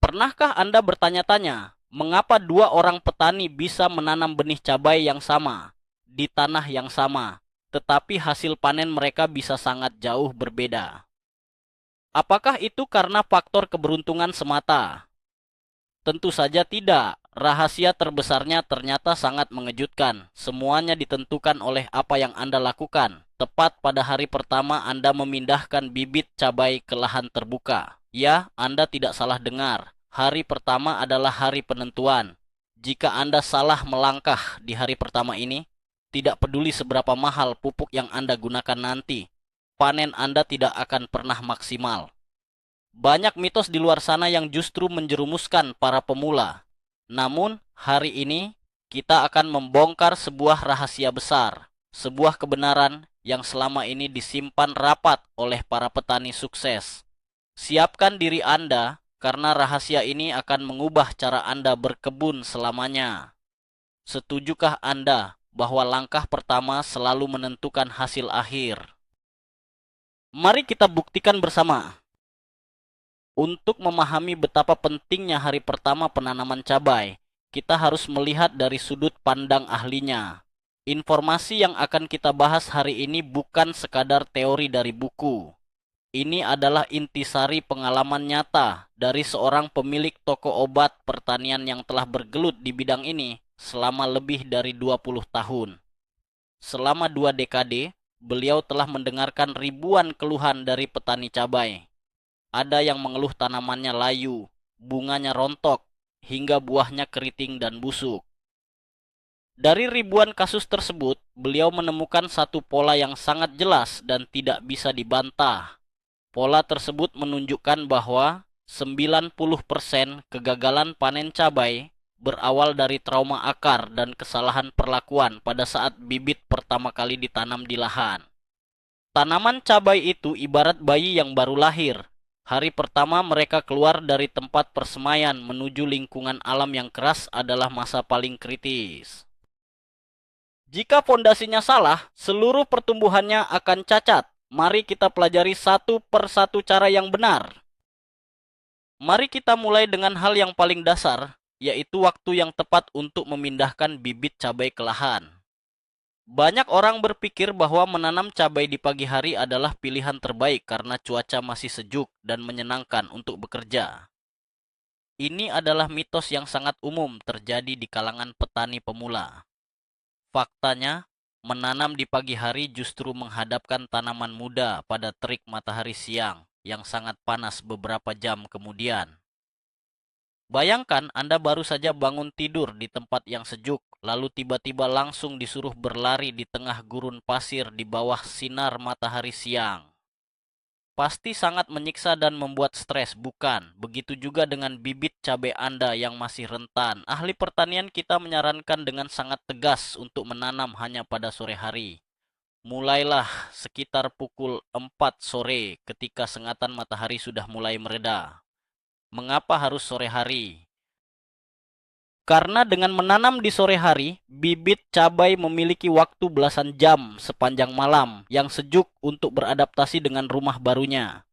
Pernahkah Anda bertanya-tanya, mengapa dua orang petani bisa menanam benih cabai yang sama di tanah yang sama, tetapi hasil panen mereka bisa sangat jauh berbeda? Apakah itu karena faktor keberuntungan semata? Tentu saja tidak. Rahasia terbesarnya ternyata sangat mengejutkan. Semuanya ditentukan oleh apa yang Anda lakukan. Tepat pada hari pertama Anda memindahkan bibit cabai ke lahan terbuka. Ya, Anda tidak salah dengar. Hari pertama adalah hari penentuan. Jika Anda salah melangkah di hari pertama ini, tidak peduli seberapa mahal pupuk yang Anda gunakan nanti, panen Anda tidak akan pernah maksimal. Banyak mitos di luar sana yang justru menjerumuskan para pemula. Namun, hari ini kita akan membongkar sebuah rahasia besar, sebuah kebenaran yang selama ini disimpan rapat oleh para petani sukses. Siapkan diri Anda karena rahasia ini akan mengubah cara Anda berkebun selamanya. Setujukah Anda bahwa langkah pertama selalu menentukan hasil akhir? Mari kita buktikan bersama. Untuk memahami betapa pentingnya hari pertama penanaman cabai, kita harus melihat dari sudut pandang ahlinya. Informasi yang akan kita bahas hari ini bukan sekadar teori dari buku. Ini adalah intisari pengalaman nyata dari seorang pemilik toko obat pertanian yang telah bergelut di bidang ini selama lebih dari 20 tahun. Selama 2 dekade, beliau telah mendengarkan ribuan keluhan dari petani cabai. Ada yang mengeluh tanamannya layu, bunganya rontok, hingga buahnya keriting dan busuk. Dari ribuan kasus tersebut, beliau menemukan satu pola yang sangat jelas dan tidak bisa dibantah. Pola tersebut menunjukkan bahwa 90% kegagalan panen cabai berawal dari trauma akar dan kesalahan perlakuan pada saat bibit pertama kali ditanam di lahan. Tanaman cabai itu ibarat bayi yang baru lahir. Hari pertama mereka keluar dari tempat persemaian menuju lingkungan alam yang keras adalah masa paling kritis. Jika fondasinya salah, seluruh pertumbuhannya akan cacat. Mari kita pelajari satu persatu cara yang benar. Mari kita mulai dengan hal yang paling dasar, yaitu waktu yang tepat untuk memindahkan bibit cabai ke lahan. Banyak orang berpikir bahwa menanam cabai di pagi hari adalah pilihan terbaik karena cuaca masih sejuk dan menyenangkan untuk bekerja. Ini adalah mitos yang sangat umum terjadi di kalangan petani pemula. Faktanya, menanam di pagi hari justru menghadapkan tanaman muda pada terik matahari siang yang sangat panas beberapa jam kemudian. Bayangkan Anda baru saja bangun tidur di tempat yang sejuk, lalu tiba-tiba langsung disuruh berlari di tengah gurun pasir di bawah sinar matahari siang. Pasti sangat menyiksa dan membuat stres, bukan? Begitu juga dengan bibit cabai Anda yang masih rentan. Ahli pertanian kita menyarankan dengan sangat tegas untuk menanam hanya pada sore hari. Mulailah sekitar pukul 4 sore ketika sengatan matahari sudah mulai mereda. Mengapa harus sore hari? Karena dengan menanam di sore hari, bibit cabai memiliki waktu belasan jam sepanjang malam yang sejuk untuk beradaptasi dengan rumah barunya.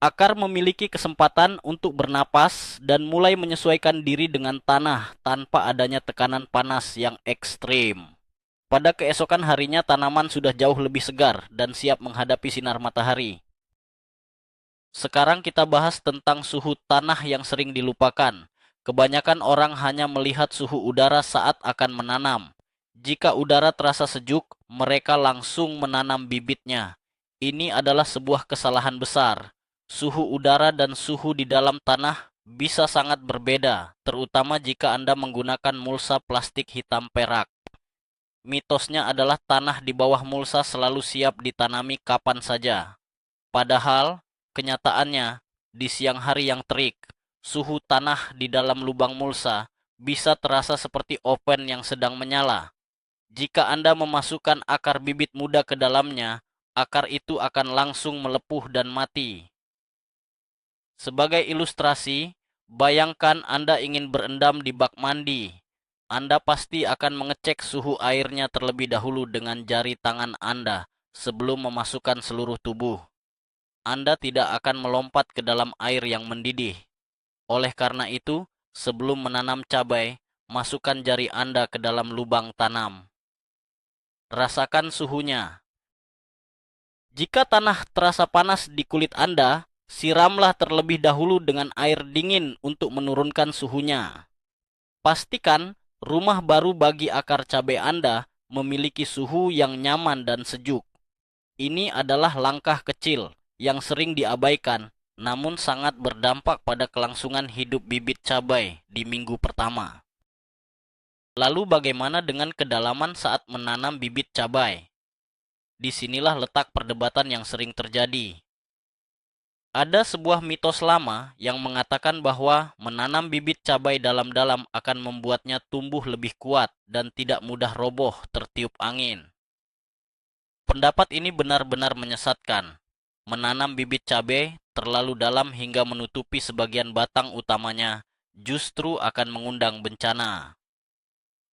Akar memiliki kesempatan untuk bernapas dan mulai menyesuaikan diri dengan tanah tanpa adanya tekanan panas yang ekstrim. Pada keesokan harinya tanaman sudah jauh lebih segar dan siap menghadapi sinar matahari. Sekarang kita bahas tentang suhu tanah yang sering dilupakan. Kebanyakan orang hanya melihat suhu udara saat akan menanam. Jika udara terasa sejuk, mereka langsung menanam bibitnya. Ini adalah sebuah kesalahan besar. Suhu udara dan suhu di dalam tanah bisa sangat berbeda, terutama jika Anda menggunakan mulsa plastik hitam perak. Mitosnya adalah tanah di bawah mulsa selalu siap ditanami kapan saja. Padahal, kenyataannya, di siang hari yang terik, suhu tanah di dalam lubang mulsa bisa terasa seperti oven yang sedang menyala. Jika Anda memasukkan akar bibit muda ke dalamnya, akar itu akan langsung melepuh dan mati. Sebagai ilustrasi, bayangkan Anda ingin berendam di bak mandi. Anda pasti akan mengecek suhu airnya terlebih dahulu dengan jari tangan Anda sebelum memasukkan seluruh tubuh. Anda tidak akan melompat ke dalam air yang mendidih. Oleh karena itu, sebelum menanam cabai, masukkan jari Anda ke dalam lubang tanam. Rasakan suhunya. Jika tanah terasa panas di kulit Anda, siramlah terlebih dahulu dengan air dingin untuk menurunkan suhunya. Pastikan rumah baru bagi akar cabai Anda memiliki suhu yang nyaman dan sejuk. Ini adalah langkah kecil yang sering diabaikan, namun sangat berdampak pada kelangsungan hidup bibit cabai di minggu pertama. Lalu bagaimana dengan kedalaman saat menanam bibit cabai? Disinilah letak perdebatan yang sering terjadi. Ada sebuah mitos lama yang mengatakan bahwa menanam bibit cabai dalam-dalam akan membuatnya tumbuh lebih kuat dan tidak mudah roboh tertiup angin. Pendapat ini benar-benar menyesatkan. Menanam bibit cabai terlalu dalam hingga menutupi sebagian batang utamanya justru akan mengundang bencana.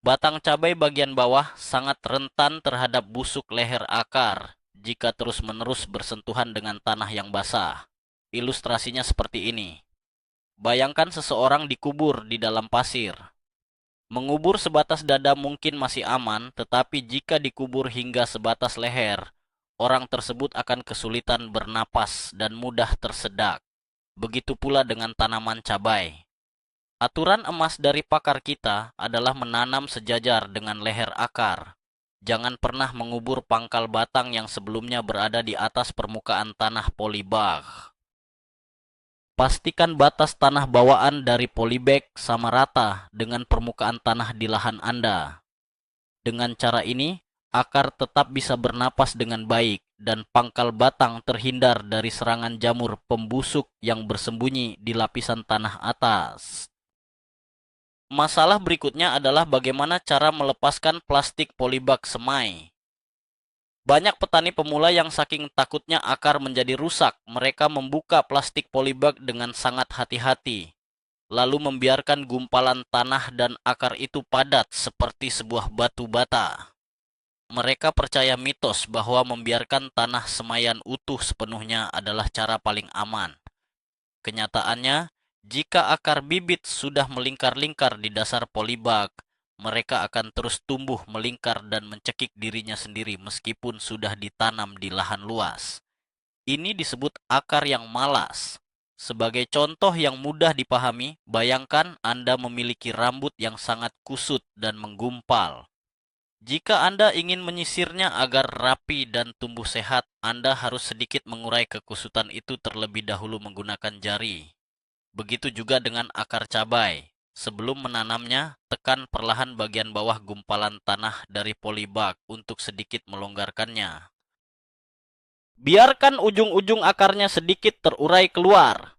Batang cabai bagian bawah sangat rentan terhadap busuk leher akar jika terus-menerus bersentuhan dengan tanah yang basah. Ilustrasinya seperti ini. Bayangkan seseorang dikubur di dalam pasir. Mengubur sebatas dada mungkin masih aman, tetapi jika dikubur hingga sebatas leher, orang tersebut akan kesulitan bernapas dan mudah tersedak. Begitu pula dengan tanaman cabai. Aturan emas dari pakar kita adalah menanam sejajar dengan leher akar. Jangan pernah mengubur pangkal batang yang sebelumnya berada di atas permukaan tanah polybag. Pastikan batas tanah bawaan dari polybag sama rata dengan permukaan tanah di lahan Anda. Dengan cara ini, akar tetap bisa bernapas dengan baik dan pangkal batang terhindar dari serangan jamur pembusuk yang bersembunyi di lapisan tanah atas. Masalah berikutnya adalah bagaimana cara melepaskan plastik polybag semai. Banyak petani pemula yang saking takutnya akar menjadi rusak, mereka membuka plastik polybag dengan sangat hati-hati, lalu membiarkan gumpalan tanah dan akar itu padat seperti sebuah batu bata. Mereka percaya mitos bahwa membiarkan tanah semayan utuh sepenuhnya adalah cara paling aman. Kenyataannya, jika akar bibit sudah melingkar-lingkar di dasar polybag, mereka akan terus tumbuh melingkar dan mencekik dirinya sendiri meskipun sudah ditanam di lahan luas. Ini disebut akar yang malas. Sebagai contoh yang mudah dipahami, bayangkan Anda memiliki rambut yang sangat kusut dan menggumpal. Jika Anda ingin menyisirnya agar rapi dan tumbuh sehat, Anda harus sedikit mengurai kekusutan itu terlebih dahulu menggunakan jari. Begitu juga dengan akar cabai. Sebelum menanamnya, tekan perlahan bagian bawah gumpalan tanah dari polybag untuk sedikit melonggarkannya. Biarkan ujung-ujung akarnya sedikit terurai keluar.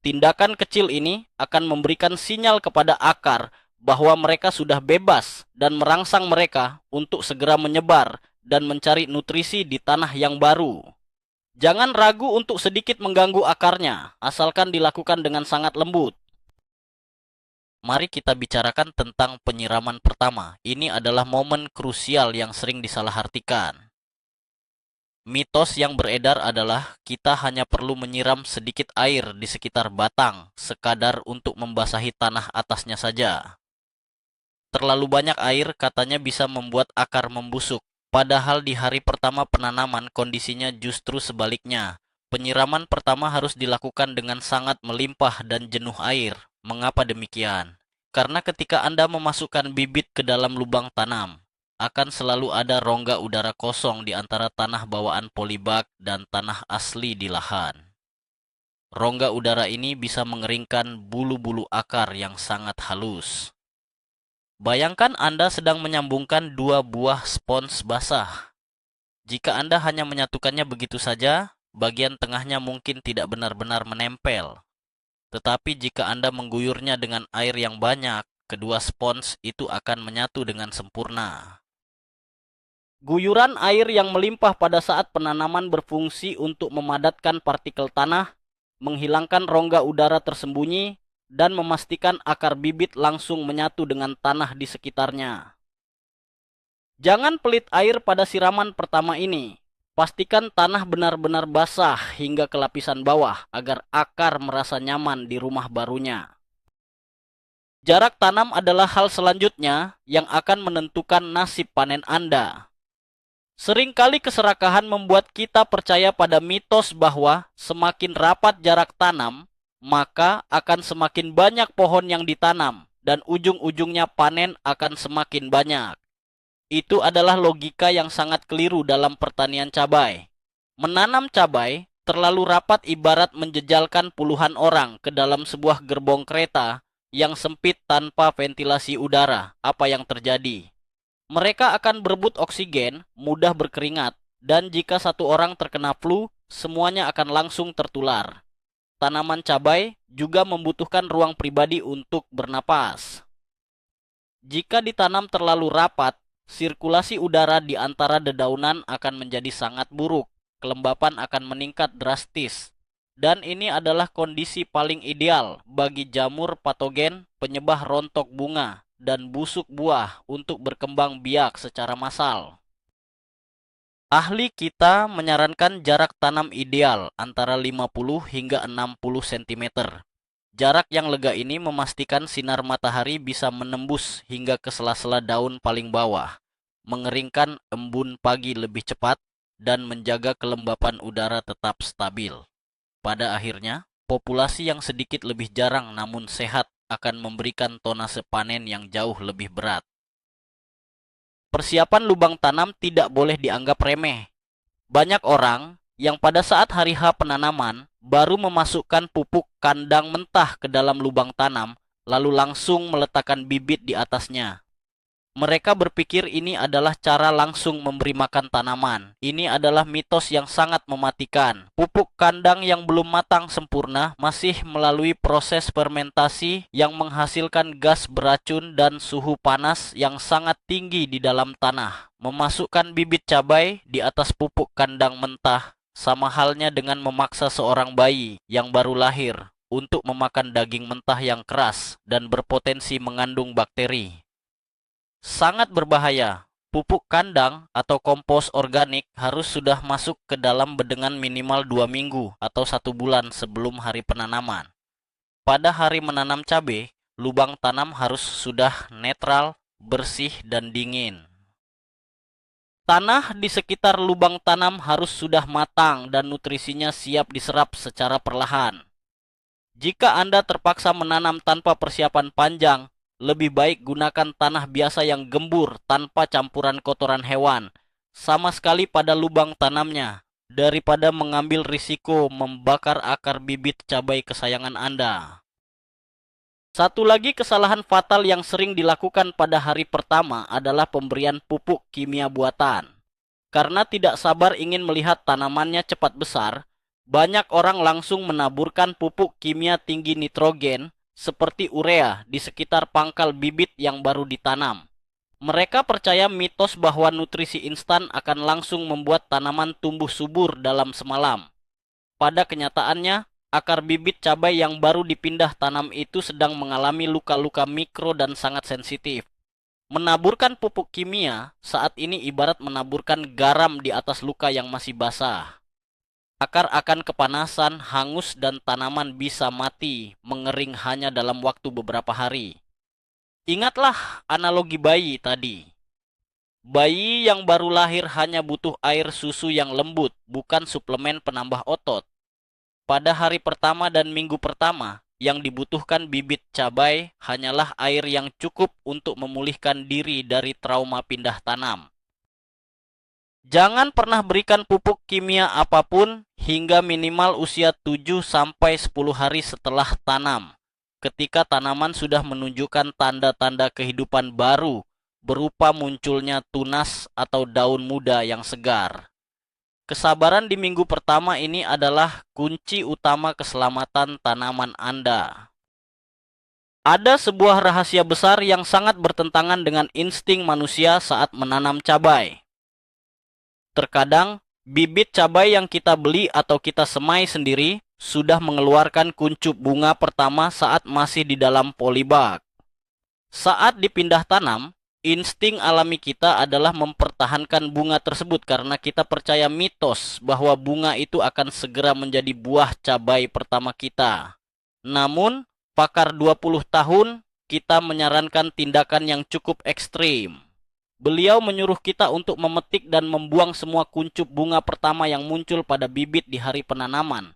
Tindakan kecil ini akan memberikan sinyal kepada akar bahwa mereka sudah bebas dan merangsang mereka untuk segera menyebar dan mencari nutrisi di tanah yang baru. Jangan ragu untuk sedikit mengganggu akarnya, asalkan dilakukan dengan sangat lembut. Mari kita bicarakan tentang penyiraman pertama. Ini adalah momen krusial yang sering disalahartikan. Mitos yang beredar adalah kita hanya perlu menyiram sedikit air di sekitar batang, sekadar untuk membasahi tanah atasnya saja. Terlalu banyak air katanya bisa membuat akar membusuk. Padahal di hari pertama penanaman kondisinya justru sebaliknya. Penyiraman pertama harus dilakukan dengan sangat melimpah dan jenuh air. Mengapa demikian? Karena ketika Anda memasukkan bibit ke dalam lubang tanam, akan selalu ada rongga udara kosong di antara tanah bawaan polybag dan tanah asli di lahan. Rongga udara ini bisa mengeringkan bulu-bulu akar yang sangat halus. Bayangkan Anda sedang menyambungkan dua buah spons basah. Jika Anda hanya menyatukannya begitu saja, bagian tengahnya mungkin tidak benar-benar menempel. Tetapi jika Anda mengguyurnya dengan air yang banyak, kedua spons itu akan menyatu dengan sempurna. Guyuran air yang melimpah pada saat penanaman berfungsi untuk memadatkan partikel tanah, menghilangkan rongga udara tersembunyi, dan memastikan akar bibit langsung menyatu dengan tanah di sekitarnya. Jangan pelit air pada siraman pertama ini. Pastikan tanah benar-benar basah hingga ke lapisan bawah agar akar merasa nyaman di rumah barunya. Jarak tanam adalah hal selanjutnya yang akan menentukan nasib panen Anda. Seringkali keserakahan membuat kita percaya pada mitos bahwa semakin rapat jarak tanam, maka akan semakin banyak pohon yang ditanam dan ujung-ujungnya panen akan semakin banyak. Itu adalah logika yang sangat keliru dalam pertanian cabai. Menanam cabai terlalu rapat ibarat menjejalkan puluhan orang ke dalam sebuah gerbong kereta yang sempit tanpa ventilasi udara. Apa yang terjadi? Mereka akan berebut oksigen, mudah berkeringat, dan jika satu orang terkena flu, semuanya akan langsung tertular. Tanaman cabai juga membutuhkan ruang pribadi untuk bernapas. Jika ditanam terlalu rapat, sirkulasi udara di antara dedaunan akan menjadi sangat buruk. Kelembapan akan meningkat drastis. Dan ini adalah kondisi paling ideal bagi jamur patogen, penyebah rontok bunga, dan busuk buah untuk berkembang biak secara massal. Ahli kita menyarankan jarak tanam ideal antara 50 hingga 60 cm. Jarak yang lega ini memastikan sinar matahari bisa menembus hingga ke sela-sela daun paling bawah, mengeringkan embun pagi lebih cepat, dan menjaga kelembapan udara tetap stabil. Pada akhirnya, populasi yang sedikit lebih jarang namun sehat akan memberikan tonase panen yang jauh lebih berat. Persiapan lubang tanam tidak boleh dianggap remeh. Banyak orang yang pada saat hari H penanaman baru memasukkan pupuk kandang mentah ke dalam lubang tanam, lalu langsung meletakkan bibit di atasnya. Mereka berpikir ini adalah cara langsung memberi makan tanaman. Ini adalah mitos yang sangat mematikan. Pupuk kandang yang belum matang sempurna masih melalui proses fermentasi yang menghasilkan gas beracun dan suhu panas yang sangat tinggi di dalam tanah. Memasukkan bibit cabai di atas pupuk kandang mentah sama halnya dengan memaksa seorang bayi yang baru lahir untuk memakan daging mentah yang keras dan berpotensi mengandung bakteri. Sangat berbahaya. Pupuk kandang atau kompos organik harus sudah masuk ke dalam bedengan minimal 2 minggu atau 1 bulan sebelum hari penanaman. Pada hari menanam cabai, lubang tanam harus sudah netral, bersih, dan dingin. Tanah di sekitar lubang tanam harus sudah matang dan nutrisinya siap diserap secara perlahan. Jika Anda terpaksa menanam tanpa persiapan panjang, lebih baik gunakan tanah biasa yang gembur tanpa campuran kotoran hewan, sama sekali pada lubang tanamnya, daripada mengambil risiko membakar akar bibit cabai kesayangan Anda. Satu lagi kesalahan fatal yang sering dilakukan pada hari pertama adalah pemberian pupuk kimia buatan. Karena tidak sabar ingin melihat tanamannya cepat besar, banyak orang langsung menaburkan pupuk kimia tinggi nitrogen seperti urea di sekitar pangkal bibit yang baru ditanam. Mereka percaya mitos bahwa nutrisi instan akan langsung membuat tanaman tumbuh subur dalam semalam. Pada kenyataannya, akar bibit cabai yang baru dipindah tanam itu sedang mengalami luka-luka mikro dan sangat sensitif. Menaburkan pupuk kimia saat ini ibarat menaburkan garam di atas luka yang masih basah. Akar akan kepanasan, hangus, dan tanaman bisa mati, mengering hanya dalam waktu beberapa hari. Ingatlah analogi bayi tadi. Bayi yang baru lahir hanya butuh air susu yang lembut, bukan suplemen penambah otot. Pada hari pertama dan minggu pertama, yang dibutuhkan bibit cabai hanyalah air yang cukup untuk memulihkan diri dari trauma pindah tanam. Jangan pernah berikan pupuk kimia apapun hingga minimal usia 7-10 hari setelah tanam. Ketika tanaman sudah menunjukkan tanda-tanda kehidupan baru berupa munculnya tunas atau daun muda yang segar. Kesabaran di minggu pertama ini adalah kunci utama keselamatan tanaman Anda. Ada sebuah rahasia besar yang sangat bertentangan dengan insting manusia saat menanam cabai. Terkadang, bibit cabai yang kita beli atau kita semai sendiri sudah mengeluarkan kuncup bunga pertama saat masih di dalam polybag. Saat dipindah tanam, Insting alami kita adalah mempertahankan bunga tersebut karena kita percaya mitos bahwa bunga itu akan segera menjadi buah cabai pertama kita. Namun, pakar 20 tahun, kita menyarankan tindakan yang cukup ekstrim. Beliau menyuruh kita untuk memetik dan membuang semua kuncup bunga pertama yang muncul pada bibit di hari penanaman.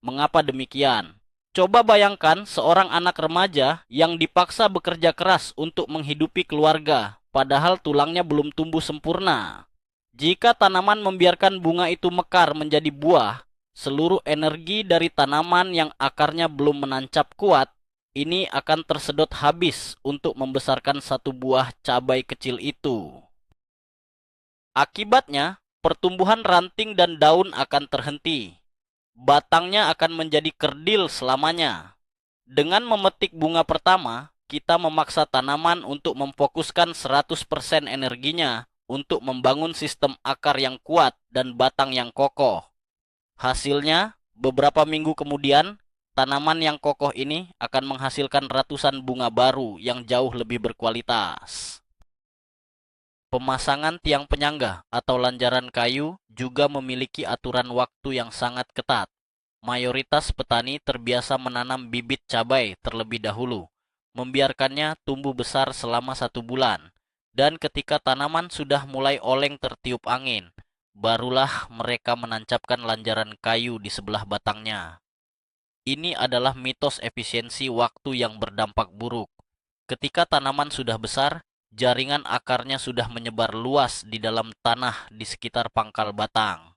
Mengapa demikian? Coba bayangkan seorang anak remaja yang dipaksa bekerja keras untuk menghidupi keluarga, padahal tulangnya belum tumbuh sempurna. Jika tanaman membiarkan bunga itu mekar menjadi buah, seluruh energi dari tanaman yang akarnya belum menancap kuat, ini akan tersedot habis untuk membesarkan satu buah cabai kecil itu. Akibatnya, pertumbuhan ranting dan daun akan terhenti. Batangnya akan menjadi kerdil selamanya. Dengan memetik bunga pertama, kita memaksa tanaman untuk memfokuskan 100% energinya untuk membangun sistem akar yang kuat dan batang yang kokoh. Hasilnya, beberapa minggu kemudian, tanaman yang kokoh ini akan menghasilkan ratusan bunga baru yang jauh lebih berkualitas. Pemasangan tiang penyangga atau lanjaran kayu juga memiliki aturan waktu yang sangat ketat. Mayoritas petani terbiasa menanam bibit cabai terlebih dahulu, membiarkannya tumbuh besar selama 1 bulan, dan ketika tanaman sudah mulai oleng tertiup angin, barulah mereka menancapkan lanjaran kayu di sebelah batangnya. Ini adalah mitos efisiensi waktu yang berdampak buruk. Ketika tanaman sudah besar, jaringan akarnya sudah menyebar luas di dalam tanah di sekitar pangkal batang.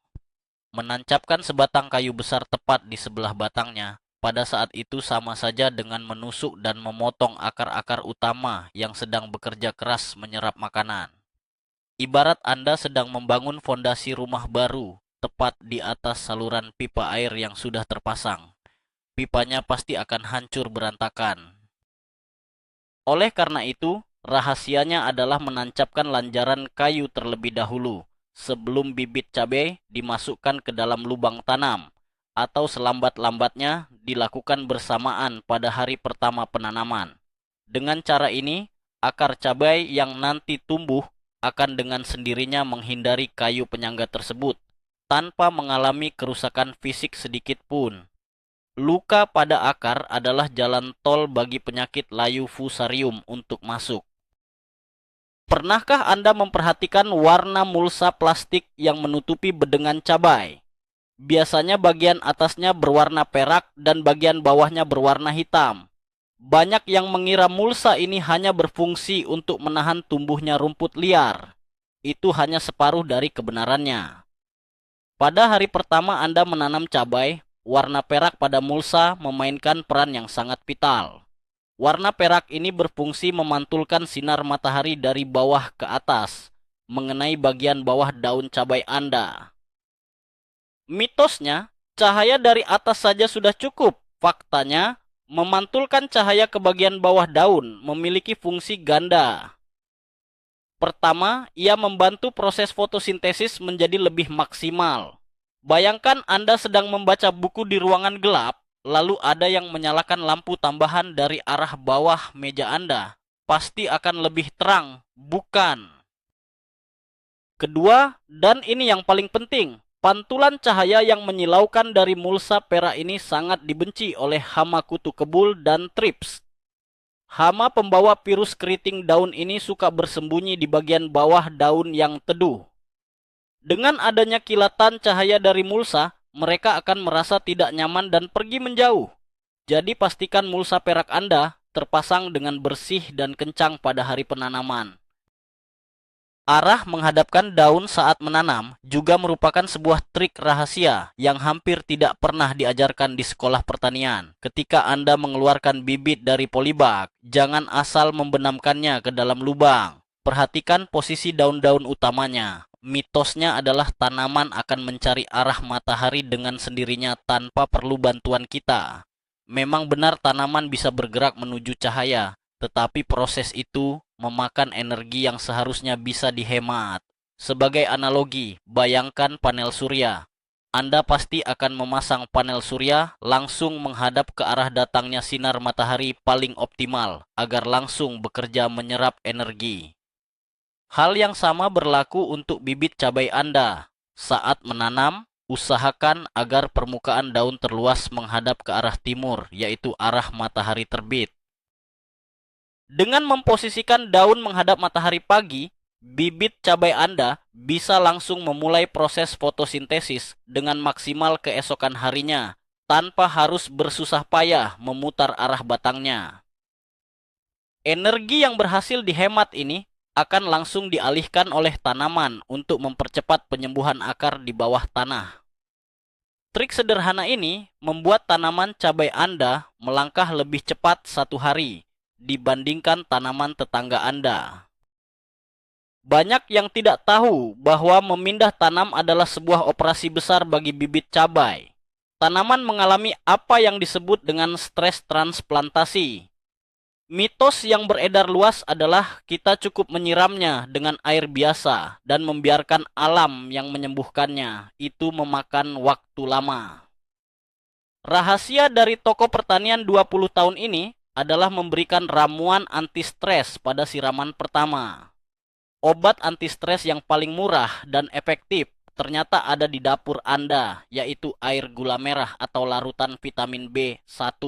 Menancapkan sebatang kayu besar tepat di sebelah batangnya, pada saat itu sama saja dengan menusuk dan memotong akar-akar utama yang sedang bekerja keras menyerap makanan. Ibarat Anda sedang membangun fondasi rumah baru, tepat di atas saluran pipa air yang sudah terpasang. Pipanya pasti akan hancur berantakan. Oleh karena itu, rahasianya adalah menancapkan lanjaran kayu terlebih dahulu, sebelum bibit cabai dimasukkan ke dalam lubang tanam, atau selambat-lambatnya dilakukan bersamaan pada hari pertama penanaman. Dengan cara ini, akar cabai yang nanti tumbuh akan dengan sendirinya menghindari kayu penyangga tersebut, tanpa mengalami kerusakan fisik sedikit pun. Luka pada akar adalah jalan tol bagi penyakit layu fusarium untuk masuk. Pernahkah Anda memperhatikan warna mulsa plastik yang menutupi bedengan cabai? Biasanya bagian atasnya berwarna perak dan bagian bawahnya berwarna hitam. Banyak yang mengira mulsa ini hanya berfungsi untuk menahan tumbuhnya rumput liar. Itu hanya separuh dari kebenarannya. Pada hari pertama Anda menanam cabai, warna perak pada mulsa memainkan peran yang sangat vital. Warna perak ini berfungsi memantulkan sinar matahari dari bawah ke atas, mengenai bagian bawah daun cabai Anda. Mitosnya, cahaya dari atas saja sudah cukup. Faktanya, memantulkan cahaya ke bagian bawah daun memiliki fungsi ganda. Pertama, ia membantu proses fotosintesis menjadi lebih maksimal. Bayangkan Anda sedang membaca buku di ruangan gelap, lalu ada yang menyalakan lampu tambahan dari arah bawah meja Anda. Pasti akan lebih terang, bukan? Kedua, dan ini yang paling penting, pantulan cahaya yang menyilaukan dari mulsa perak ini sangat dibenci oleh hama kutu kebul dan trips. Hama pembawa virus keriting daun ini suka bersembunyi di bagian bawah daun yang teduh. Dengan adanya kilatan cahaya dari mulsa, mereka akan merasa tidak nyaman dan pergi menjauh. Jadi pastikan mulsa perak Anda terpasang dengan bersih dan kencang pada hari penanaman. Arah menghadapkan daun saat menanam juga merupakan sebuah trik rahasia yang hampir tidak pernah diajarkan di sekolah pertanian. Ketika Anda mengeluarkan bibit dari polybag, jangan asal membenamkannya ke dalam lubang. Perhatikan posisi daun-daun utamanya. Mitosnya adalah tanaman akan mencari arah matahari dengan sendirinya tanpa perlu bantuan kita. Memang benar tanaman bisa bergerak menuju cahaya, tetapi proses itu memakan energi yang seharusnya bisa dihemat. Sebagai analogi, bayangkan panel surya. Anda pasti akan memasang panel surya langsung menghadap ke arah datangnya sinar matahari paling optimal agar langsung bekerja menyerap energi. Hal yang sama berlaku untuk bibit cabai Anda. Saat menanam, usahakan agar permukaan daun terluas menghadap ke arah timur, yaitu arah matahari terbit. Dengan memposisikan daun menghadap matahari pagi, bibit cabai Anda bisa langsung memulai proses fotosintesis dengan maksimal keesokan harinya, tanpa harus bersusah payah memutar arah batangnya. Energi yang berhasil dihemat ini akan langsung dialihkan oleh tanaman untuk mempercepat penyembuhan akar di bawah tanah. Trik sederhana ini membuat tanaman cabai Anda melangkah lebih cepat 1 hari dibandingkan tanaman tetangga Anda. Banyak yang tidak tahu bahwa memindah tanam adalah sebuah operasi besar bagi bibit cabai. Tanaman mengalami apa yang disebut dengan stres transplantasi. Mitos yang beredar luas adalah kita cukup menyiramnya dengan air biasa dan membiarkan alam yang menyembuhkannya. Itu memakan waktu lama. Rahasia dari toko pertanian 20 tahun ini adalah memberikan ramuan anti-stres pada siraman pertama. Obat anti-stres yang paling murah dan efektif ternyata ada di dapur Anda, yaitu air gula merah atau larutan vitamin B1.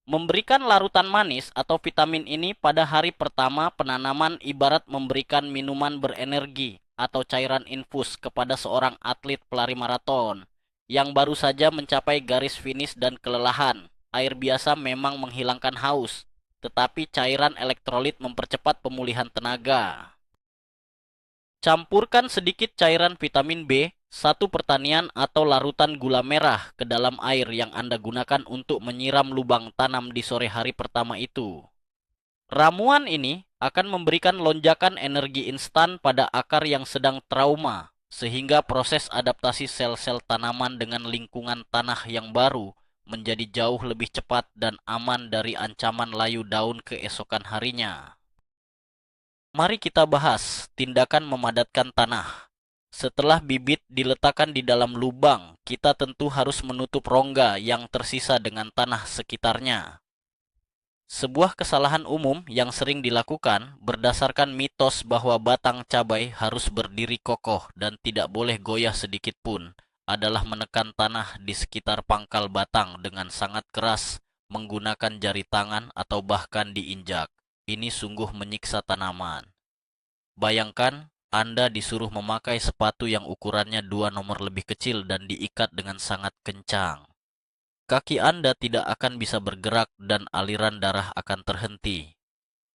Memberikan larutan manis atau vitamin ini pada hari pertama penanaman ibarat memberikan minuman berenergi atau cairan infus kepada seorang atlet pelari maraton yang baru saja mencapai garis finish dan kelelahan. Air biasa memang menghilangkan haus, tetapi cairan elektrolit mempercepat pemulihan tenaga. Campurkan sedikit cairan vitamin B1 pertanian atau larutan gula merah ke dalam air yang Anda gunakan untuk menyiram lubang tanam di sore hari pertama itu. Ramuan ini akan memberikan lonjakan energi instan pada akar yang sedang trauma, sehingga proses adaptasi sel-sel tanaman dengan lingkungan tanah yang baru menjadi jauh lebih cepat dan aman dari ancaman layu daun keesokan harinya. Mari kita bahas tindakan memadatkan tanah. Setelah bibit diletakkan di dalam lubang, kita tentu harus menutup rongga yang tersisa dengan tanah sekitarnya. Sebuah kesalahan umum yang sering dilakukan berdasarkan mitos bahwa batang cabai harus berdiri kokoh dan tidak boleh goyah sedikit pun adalah menekan tanah di sekitar pangkal batang dengan sangat keras menggunakan jari tangan atau bahkan diinjak. Ini sungguh menyiksa tanaman. Bayangkan Anda disuruh memakai sepatu yang ukurannya 2 nomor lebih kecil dan diikat dengan sangat kencang. Kaki Anda tidak akan bisa bergerak dan aliran darah akan terhenti.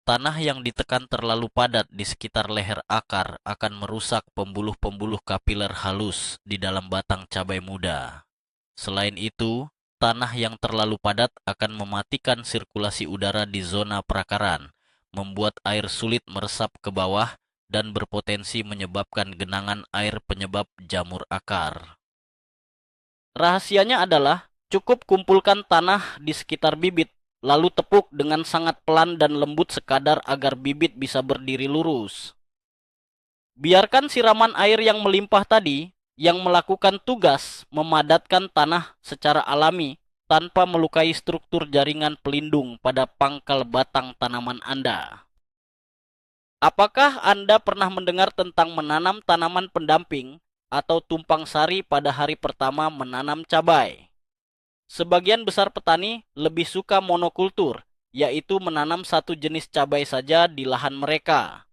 Tanah yang ditekan terlalu padat di sekitar leher akar akan merusak pembuluh-pembuluh kapiler halus di dalam batang cabai muda. Selain itu, tanah yang terlalu padat akan mematikan sirkulasi udara di zona perakaran, membuat air sulit meresap ke bawah dan berpotensi menyebabkan genangan air penyebab jamur akar. Rahasianya adalah cukup kumpulkan tanah di sekitar bibit, lalu tepuk dengan sangat pelan dan lembut sekadar agar bibit bisa berdiri lurus. Biarkan siraman air yang melimpah tadi yang melakukan tugas memadatkan tanah secara alami tanpa melukai struktur jaringan pelindung pada pangkal batang tanaman Anda. Apakah Anda pernah mendengar tentang menanam tanaman pendamping atau tumpang sari pada hari pertama menanam cabai? Sebagian besar petani lebih suka monokultur, yaitu menanam satu jenis cabai saja di lahan mereka.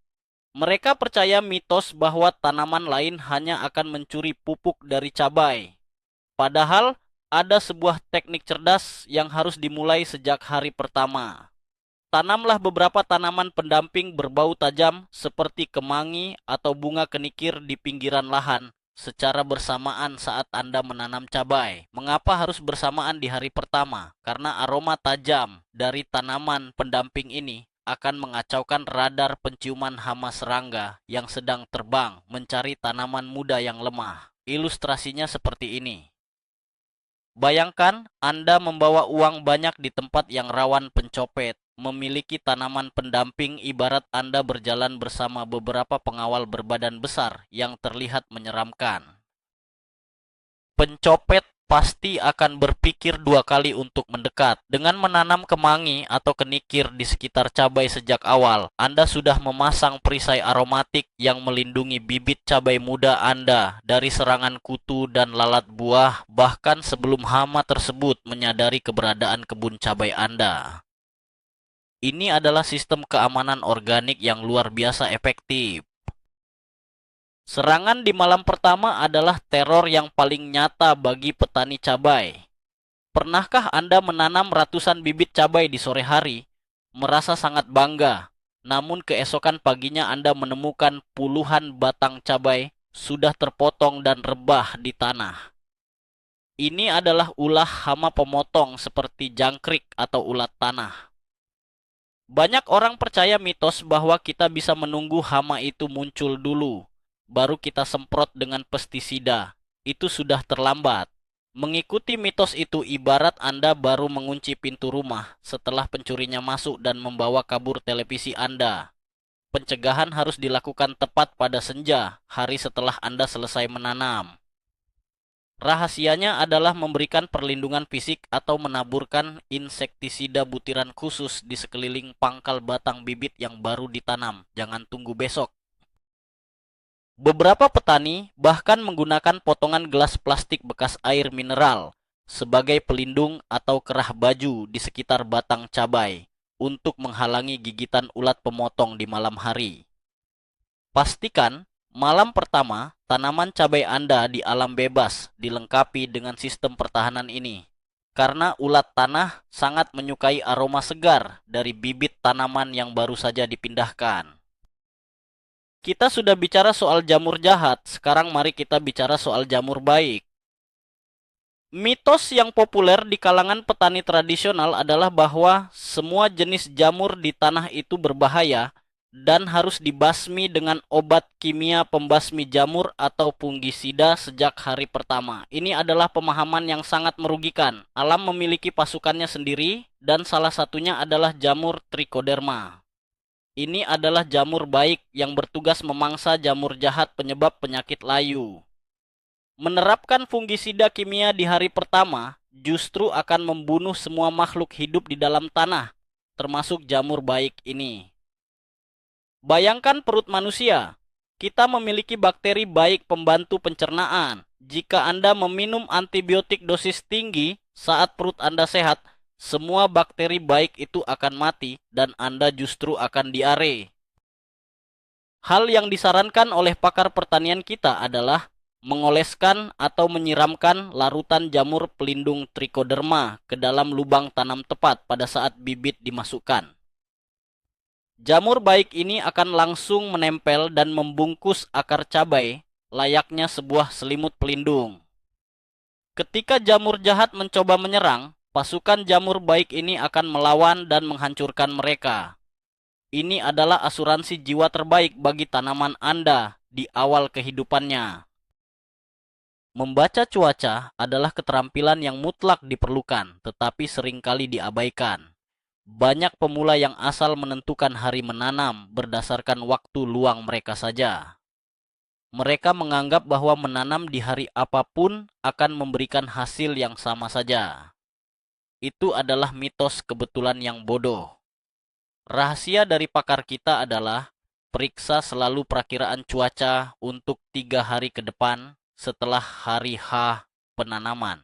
Mereka percaya mitos bahwa tanaman lain hanya akan mencuri pupuk dari cabai. Padahal ada sebuah teknik cerdas yang harus dimulai sejak hari pertama. Tanamlah beberapa tanaman pendamping berbau tajam seperti kemangi atau bunga kenikir di pinggiran lahan secara bersamaan saat Anda menanam cabai. Mengapa harus bersamaan di hari pertama? Karena aroma tajam dari tanaman pendamping ini akan mengacaukan radar penciuman hama serangga yang sedang terbang mencari tanaman muda yang lemah. Ilustrasinya seperti ini. Bayangkan Anda membawa uang banyak di tempat yang rawan pencopet. Memiliki tanaman pendamping ibarat Anda berjalan bersama beberapa pengawal berbadan besar yang terlihat menyeramkan. Pencopet pasti akan berpikir dua kali untuk mendekat. Dengan menanam kemangi atau kenikir di sekitar cabai sejak awal, Anda sudah memasang perisai aromatik yang melindungi bibit cabai muda Anda dari serangan kutu dan lalat buah, bahkan sebelum hama tersebut menyadari keberadaan kebun cabai Anda. Ini adalah sistem keamanan organik yang luar biasa efektif. Serangan di malam pertama adalah teror yang paling nyata bagi petani cabai. Pernahkah Anda menanam ratusan bibit cabai di sore hari, merasa sangat bangga, namun keesokan paginya Anda menemukan puluhan batang cabai sudah terpotong dan rebah di tanah? Ini adalah ulah hama pemotong seperti jangkrik atau ulat tanah. Banyak orang percaya mitos bahwa kita bisa menunggu hama itu muncul dulu, baru kita semprot dengan pestisida. Itu sudah terlambat. Mengikuti mitos itu ibarat Anda baru mengunci pintu rumah setelah pencurinya masuk dan membawa kabur televisi Anda. Pencegahan harus dilakukan tepat pada senja, hari setelah Anda selesai menanam. Rahasianya adalah memberikan perlindungan fisik atau menaburkan insektisida butiran khusus di sekeliling pangkal batang bibit yang baru ditanam. Jangan tunggu besok. Beberapa petani bahkan menggunakan potongan gelas plastik bekas air mineral sebagai pelindung atau kerah baju di sekitar batang cabai untuk menghalangi gigitan ulat pemotong di malam hari. Pastikan malam pertama tanaman cabai Anda di alam bebas dilengkapi dengan sistem pertahanan ini, karena ulat tanah sangat menyukai aroma segar dari bibit tanaman yang baru saja dipindahkan. Kita sudah bicara soal jamur jahat, sekarang mari kita bicara soal jamur baik. Mitos yang populer di kalangan petani tradisional adalah bahwa semua jenis jamur di tanah itu berbahaya dan harus dibasmi dengan obat kimia pembasmi jamur atau fungisida sejak hari pertama. Ini adalah pemahaman yang sangat merugikan. Alam memiliki pasukannya sendiri dan salah satunya adalah jamur Trichoderma. Ini adalah jamur baik yang bertugas memangsa jamur jahat penyebab penyakit layu. Menerapkan fungisida kimia di hari pertama justru akan membunuh semua makhluk hidup di dalam tanah, termasuk jamur baik ini. Bayangkan perut manusia. Kita memiliki bakteri baik pembantu pencernaan. Jika Anda meminum antibiotik dosis tinggi saat perut Anda sehat, semua bakteri baik itu akan mati dan Anda justru akan diare. Hal yang disarankan oleh pakar pertanian kita adalah mengoleskan atau menyiramkan larutan jamur pelindung Trichoderma ke dalam lubang tanam tepat pada saat bibit dimasukkan. Jamur baik ini akan langsung menempel dan membungkus akar cabai layaknya sebuah selimut pelindung. Ketika jamur jahat mencoba menyerang, pasukan jamur baik ini akan melawan dan menghancurkan mereka. Ini adalah asuransi jiwa terbaik bagi tanaman Anda di awal kehidupannya. Membaca cuaca adalah keterampilan yang mutlak diperlukan, tetapi seringkali diabaikan. Banyak pemula yang asal menentukan hari menanam berdasarkan waktu luang mereka saja. Mereka menganggap bahwa menanam di hari apapun akan memberikan hasil yang sama saja. Itu adalah mitos kebetulan yang bodoh. Rahasia dari pakar kita adalah periksa selalu perakiraan cuaca untuk 3 hari ke depan setelah hari H penanaman.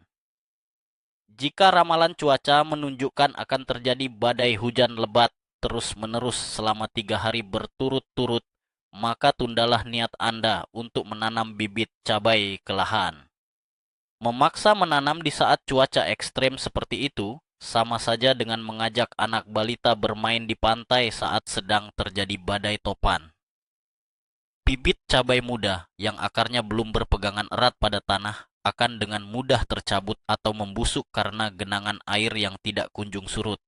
Jika ramalan cuaca menunjukkan akan terjadi badai hujan lebat terus-menerus selama 3 hari berturut-turut, maka tundalah niat Anda untuk menanam bibit cabai ke lahan. Memaksa menanam di saat cuaca ekstrem seperti itu sama saja dengan mengajak anak balita bermain di pantai saat sedang terjadi badai topan. Bibit cabai muda yang akarnya belum berpegangan erat pada tanah akan dengan mudah tercabut atau membusuk karena genangan air yang tidak kunjung surut.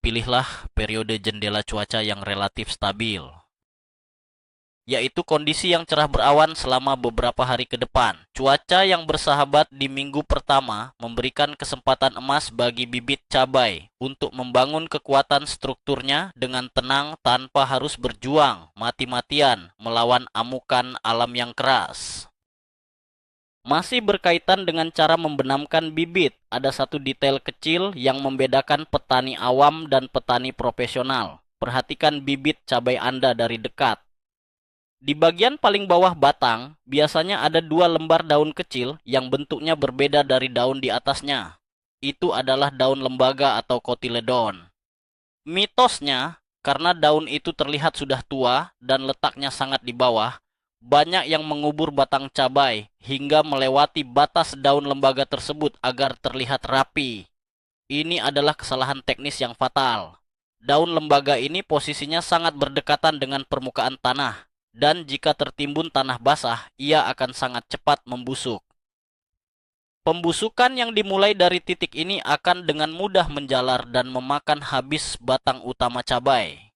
Pilihlah periode jendela cuaca yang relatif stabil, yaitu kondisi yang cerah berawan selama beberapa hari ke depan. Cuaca yang bersahabat di minggu pertama memberikan kesempatan emas bagi bibit cabai untuk membangun kekuatan strukturnya dengan tenang tanpa harus berjuang mati-matian melawan amukan alam yang keras. Masih berkaitan dengan cara membenamkan bibit, ada satu detail kecil yang membedakan petani awam dan petani profesional. Perhatikan bibit cabai Anda dari dekat. Di bagian paling bawah batang, biasanya ada 2 lembar daun kecil yang bentuknya berbeda dari daun di atasnya. Itu adalah daun lembaga atau cotyledon. Mitosnya, karena daun itu terlihat sudah tua dan letaknya sangat di bawah, banyak yang mengubur batang cabai hingga melewati batas daun lembaga tersebut agar terlihat rapi. Ini adalah kesalahan teknis yang fatal. Daun lembaga ini posisinya sangat berdekatan dengan permukaan tanah, dan jika tertimbun tanah basah, ia akan sangat cepat membusuk. Pembusukan yang dimulai dari titik ini akan dengan mudah menjalar dan memakan habis batang utama cabai.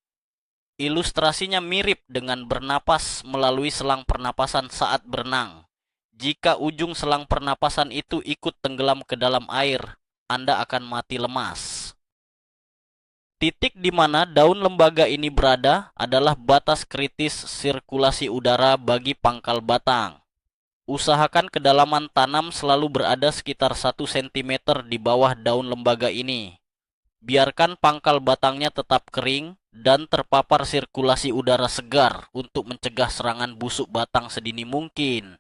Ilustrasinya mirip dengan bernapas melalui selang pernapasan saat berenang. Jika ujung selang pernapasan itu ikut tenggelam ke dalam air, Anda akan mati lemas. Titik di mana daun lembaga ini berada adalah batas kritis sirkulasi udara bagi pangkal batang. Usahakan kedalaman tanam selalu berada sekitar 1 cm di bawah daun lembaga ini. Biarkan pangkal batangnya tetap kering dan terpapar sirkulasi udara segar untuk mencegah serangan busuk batang sedini mungkin.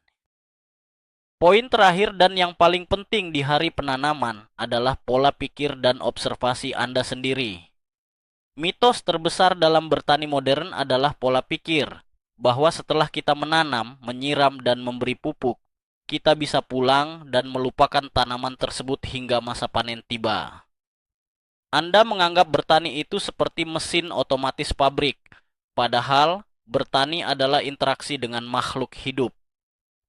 Poin terakhir dan yang paling penting di hari penanaman adalah pola pikir dan observasi Anda sendiri. Mitos terbesar dalam bertani modern adalah pola pikir bahwa setelah kita menanam, menyiram, dan memberi pupuk, kita bisa pulang dan melupakan tanaman tersebut hingga masa panen tiba. Anda menganggap bertani itu seperti mesin otomatis pabrik, padahal bertani adalah interaksi dengan makhluk hidup.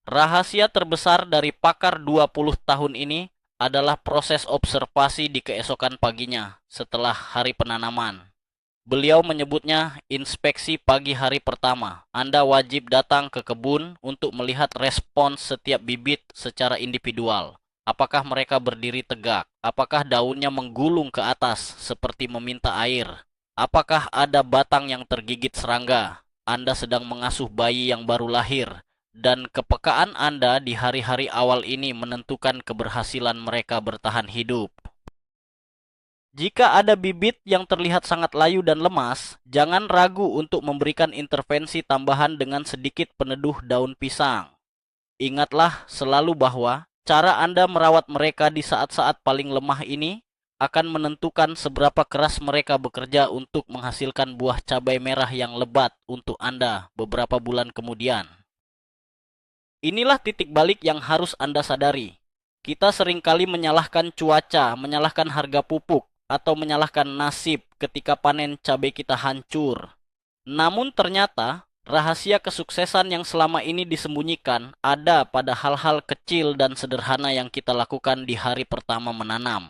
Rahasia terbesar dari pakar 20 tahun ini adalah proses observasi di keesokan paginya setelah hari penanaman. Beliau menyebutnya inspeksi pagi hari pertama. Anda wajib datang ke kebun untuk melihat respons setiap bibit secara individual. Apakah mereka berdiri tegak? Apakah daunnya menggulung ke atas seperti meminta air? Apakah ada batang yang tergigit serangga? Anda sedang mengasuh bayi yang baru lahir, dan kepekaan Anda di hari-hari awal ini menentukan keberhasilan mereka bertahan hidup. Jika ada bibit yang terlihat sangat layu dan lemas, jangan ragu untuk memberikan intervensi tambahan dengan sedikit peneduh daun pisang. Ingatlah selalu bahwa cara Anda merawat mereka di saat-saat paling lemah ini akan menentukan seberapa keras mereka bekerja untuk menghasilkan buah cabai merah yang lebat untuk Anda beberapa bulan kemudian. Inilah titik balik yang harus Anda sadari. Kita seringkali menyalahkan cuaca, menyalahkan harga pupuk, atau menyalahkan nasib ketika panen cabai kita hancur. Namun ternyata rahasia kesuksesan yang selama ini disembunyikan ada pada hal-hal kecil dan sederhana yang kita lakukan di hari pertama menanam.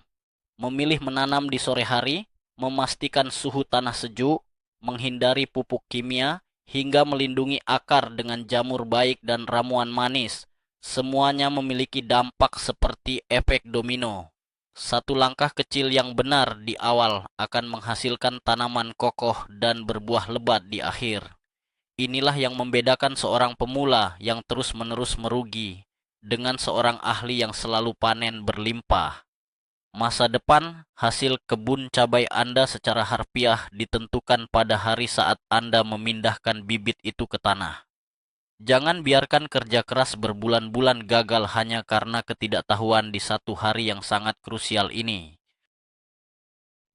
Memilih menanam di sore hari, memastikan suhu tanah sejuk, menghindari pupuk kimia, hingga melindungi akar dengan jamur baik dan ramuan manis. Semuanya memiliki dampak seperti efek domino. Satu langkah kecil yang benar di awal akan menghasilkan tanaman kokoh dan berbuah lebat di akhir. Inilah yang membedakan seorang pemula yang terus-menerus merugi dengan seorang ahli yang selalu panen berlimpah. Masa depan hasil kebun cabai Anda secara harfiah ditentukan pada hari saat Anda memindahkan bibit itu ke tanah. Jangan biarkan kerja keras berbulan-bulan gagal hanya karena ketidaktahuan di satu hari yang sangat krusial ini.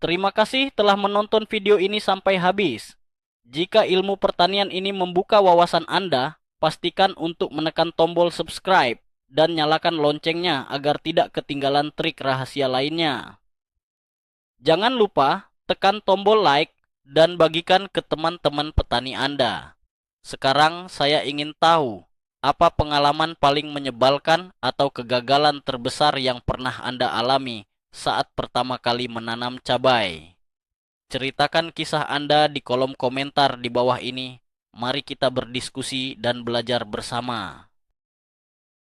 Terima kasih telah menonton video ini sampai habis. Jika ilmu pertanian ini membuka wawasan Anda, pastikan untuk menekan tombol subscribe dan nyalakan loncengnya agar tidak ketinggalan trik rahasia lainnya. Jangan lupa tekan tombol like dan bagikan ke teman-teman petani Anda. Sekarang saya ingin tahu, apa pengalaman paling menyebalkan atau kegagalan terbesar yang pernah Anda alami saat pertama kali menanam cabai? Ceritakan kisah Anda di kolom komentar di bawah ini. Mari kita berdiskusi dan belajar bersama.